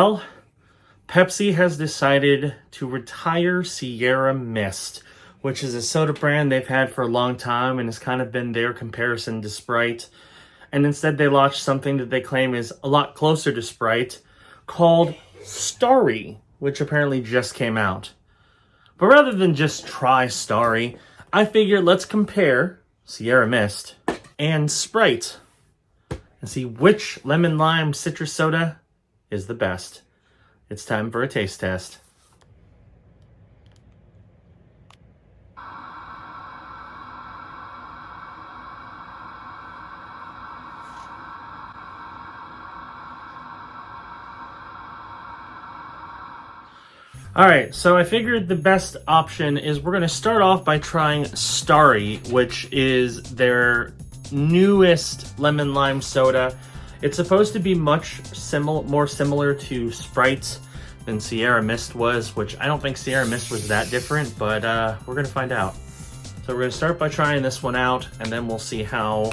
Well, Pepsi has decided to retire Sierra Mist, which is a soda brand they've had for a long time and has kind of been their comparison to Sprite. And instead they launched something that they claim is a lot closer to Sprite called Stary, which apparently just came out. But rather than just try Stary, I figured let's compare Sierra Mist and Sprite and see which lemon lime citrus soda is the best. It's time for a taste test. Alright, so I figured the best option is we're going to start off by trying Stary, which is their newest lemon lime soda. It's supposed to be much more similar to Sprite than Sierra Mist was, which I don't think Sierra Mist was that different, but we're going to find out. So we're going to start by trying this one out, and then we'll see how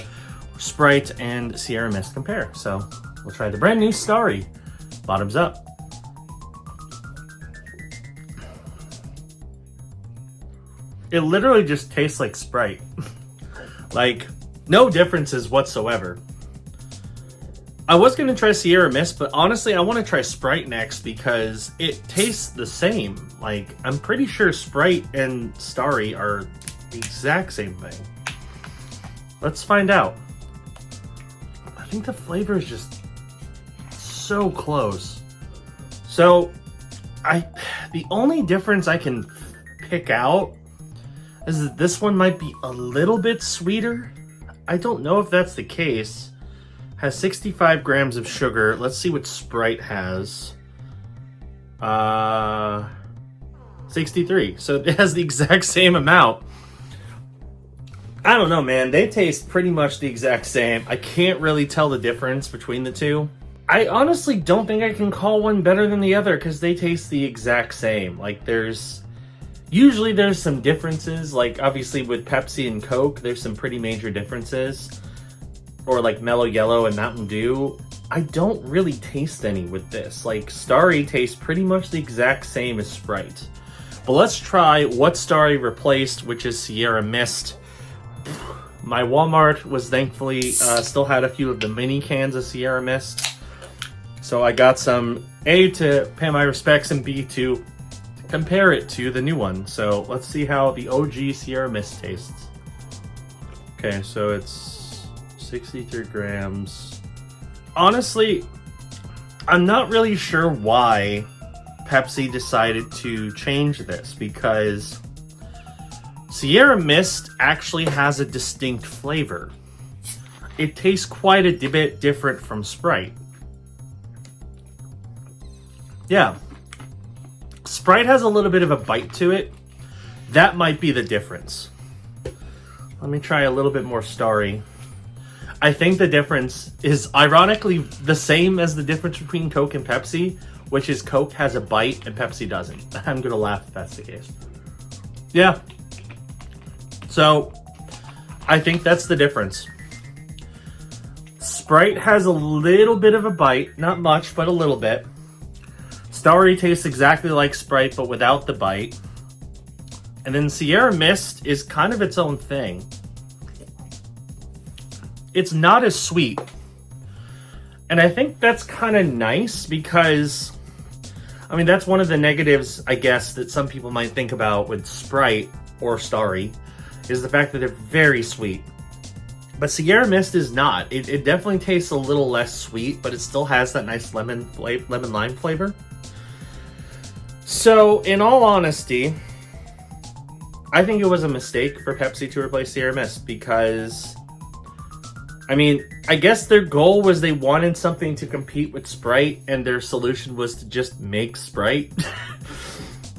Sprite and Sierra Mist compare. So we'll try the brand new Stary. Bottoms up. It literally just tastes like Sprite. Like, no differences whatsoever. I was going to try Sierra Mist, but honestly, I want to try Sprite next because it tastes the same. Like, I'm pretty sure Sprite and Stary are the exact same thing. Let's find out. I think the flavor is just so close. So, the only difference I can pick out is that this one might be a little bit sweeter. I don't know if that's the case. Has 65 grams of sugar. Let's see what Sprite has. 63. So it has the exact same amount. I don't know, man. They taste pretty much the exact same. I can't really tell the difference between the two. I honestly don't think I can call one better than the other because they taste the exact same. Like, usually there's some differences, like obviously with Pepsi and Coke, there's some pretty major differences. Or like Mellow Yellow and Mountain Dew. I don't really taste any with this. Like, Stary tastes pretty much the exact same as Sprite. But let's try what Stary replaced, which is Sierra Mist. My Walmart was thankfully still had a few of the mini cans of Sierra Mist. So I got some, A, to pay my respects, and B, to compare it to the new one. So let's see how the OG Sierra Mist tastes. Okay, so it's 63 grams. Honestly, I'm not really sure why Pepsi decided to change this, because Sierra Mist actually has a distinct flavor. It tastes quite a bit different from Sprite. Yeah. Sprite has a little bit of a bite to it. That might be the difference. Let me try a little bit more Stary. I think the difference is ironically the same as the difference between Coke and Pepsi, which is Coke has a bite and Pepsi doesn't. I'm gonna laugh if that's the case. Yeah. So, I think that's the difference. Sprite has a little bit of a bite, not much, but a little bit. Stary tastes exactly like Sprite, but without the bite. And then Sierra Mist is kind of its own thing. It's not as sweet. And I think that's kind of nice because, I mean, that's one of the negatives, I guess, that some people might think about with Sprite or Stary, is the fact that they're very sweet. But Sierra Mist is not. It definitely tastes a little less sweet, but it still has that nice lemon lime flavor. So, in all honesty, I think it was a mistake for Pepsi to replace Sierra Mist because, I mean, I guess their goal was they wanted something to compete with Sprite, and their solution was to just make Sprite.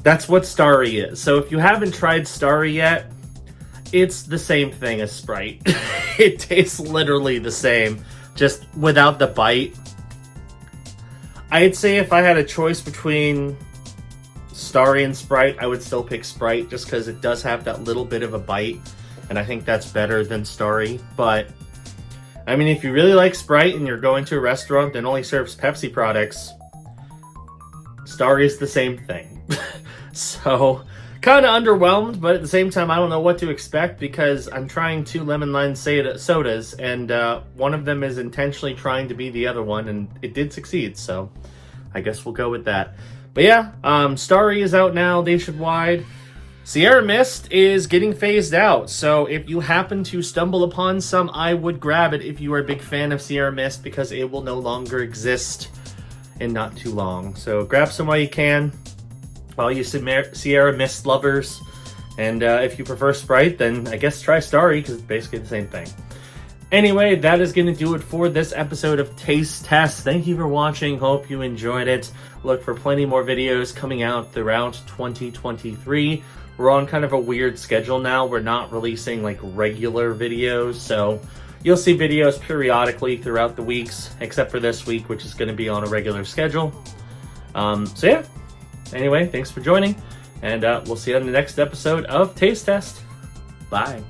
That's what Stary is. So if you haven't tried Stary yet, it's the same thing as Sprite. It tastes literally the same, just without the bite. I'd say if I had a choice between Stary and Sprite, I would still pick Sprite just because it does have that little bit of a bite, and I think that's better than Stary. But I mean, if you really like Sprite and you're going to a restaurant that only serves Pepsi products, Starry is the same thing. So, kind of underwhelmed, but at the same time, I don't know what to expect because I'm trying 2 lemon lime sodas, and one of them is intentionally trying to be the other one, and it did succeed, so I guess we'll go with that. But yeah, Starry is out now nationwide. Sierra Mist is getting phased out, so if you happen to stumble upon some, I would grab it if you are a big fan of Sierra Mist because it will no longer exist in not too long. So grab some while you can, all you Sierra Mist lovers. And if you prefer Sprite, then I guess try Starry because it's basically the same thing. Anyway, that is going to do it for this episode of Taste Test. Thank you for watching. Hope you enjoyed it. Look for plenty more videos coming out throughout 2023. We're on kind of a weird schedule now. We're not releasing like regular videos, so you'll see videos periodically throughout the weeks, except for this week, which is going to be on a regular schedule. So yeah, anyway, thanks for joining, and we'll see you on the next episode of Taste Test. Bye.